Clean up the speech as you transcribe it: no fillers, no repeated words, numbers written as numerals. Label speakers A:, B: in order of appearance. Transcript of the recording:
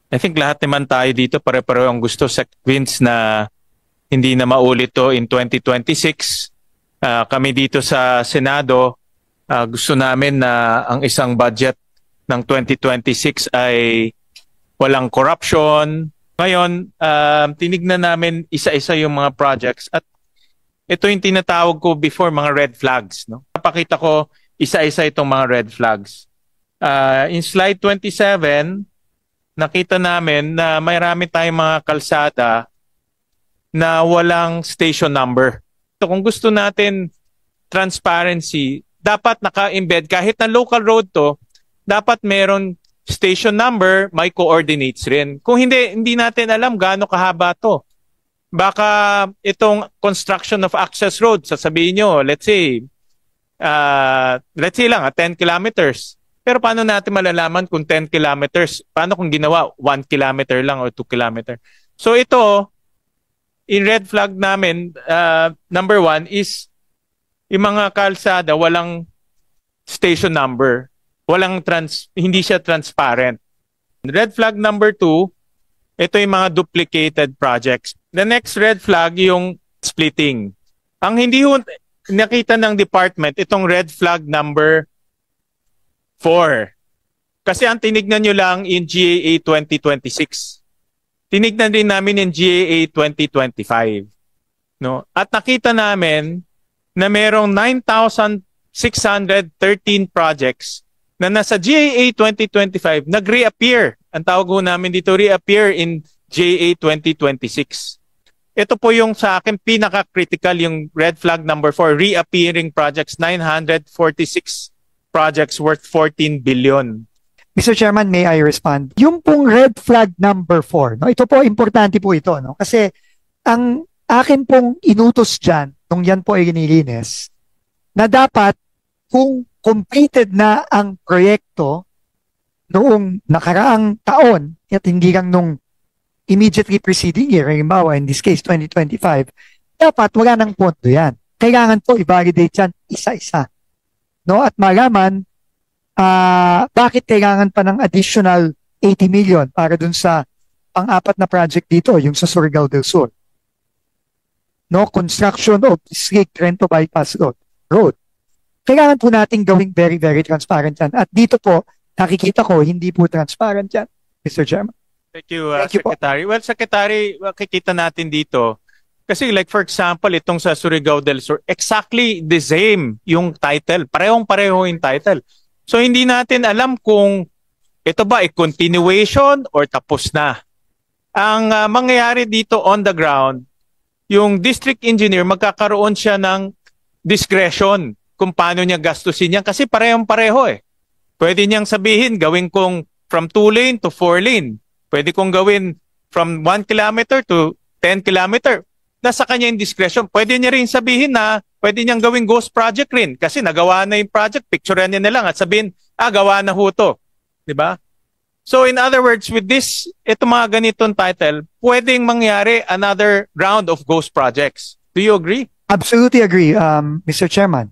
A: I think lahat naman tayo dito pare-pareho ang gusto sa Vince na hindi na maulit to in 2026. Kami dito sa Senado, gusto namin na ang isang budget ng 2026 ay walang corruption. Ngayon, tinignan namin isa-isa yung mga projects at ito yung tinatawag ko before mga red flags. No? Napakita ko isa-isa itong mga red flags. In slide 27, nakita namin na marami tayong mga kalsada na walang station number. So kung gusto natin transparency, dapat naka-embed kahit na local road to, dapat meron station number, may coordinates rin. Kung hindi natin alam gaano kahaba to. Baka itong construction of access road, sasabihin nyo, let's say lang, 10 kilometers. Pero paano natin malalaman kung 10 kilometers? Paano kung ginawa 1 kilometer lang or 2 kilometer? So ito, in red flag namin, number 1 is yung mga kalsada, walang station number. Hindi siya transparent. Red flag number 2, ito yung mga duplicated projects. The next red flag, yung splitting. Ang hindi nakita ng department, itong red flag number 4. Kasi ang tinignan nyo lang in GAA 2026. Tinignan din namin in GAA 2025. No? At nakita namin na merong 9,613 projects na nasa GAA 2025 nag-reappear. Ang tawag ho namin dito, reappear in GAA 2026. Ito po yung sa akin pinaka-critical, yung red flag number 4, reappearing projects, 946 projects worth 14 billion.
B: Mr. Chairman, may I respond? Yung pong red flag number 4, no? Ito po, importante po ito. No? Kasi ang akin pong inutos dyan, nung yan po ay nilinis, na dapat kung completed na ang proyekto noong nakaraang taon at hindi lang nung immediately preceding year, halimbawa in this case 2025, dapat wala nang pondo yan. Kailangan po i-validate yan isa-isa. No? At malaman bakit kailangan pa ng additional 80 million para dun sa pang-apat na project dito, yung sa Surigao del Sur. No? Construction of District Trento Bypass Road. Kailangan po natin gawing very, very transparent yan. At dito po, nakikita ko, hindi po transparent yan, Mr. Chairman.
A: Thank you, Secretary. Well, Secretary, makikita natin dito. Kasi like for example, itong sa Surigao del Sur, exactly the same yung title. Parehong-pareho yung title. So hindi natin alam kung ito ba ay continuation or tapos na. Ang mangyayari dito on the ground, yung district engineer magkakaroon siya ng discretion kung paano niya gastusin yan kasi parehong-pareho eh. Pwede niyang sabihin, gawin kong from 2 lane to 4 lane. Pwede kong gawin from 1 kilometer to 10 kilometer. Nasa kanya yung discretion. Pwede niya rin sabihin na pwede niyang gawing ghost project rin kasi nagawa na yung project, picturean niya na lang at sabihin, gawa na ho to. Diba? So in other words, with this, ito mga ganitong title, pwedeng mangyari another round of ghost projects. Do you agree?
B: Absolutely agree, Mr. Chairman.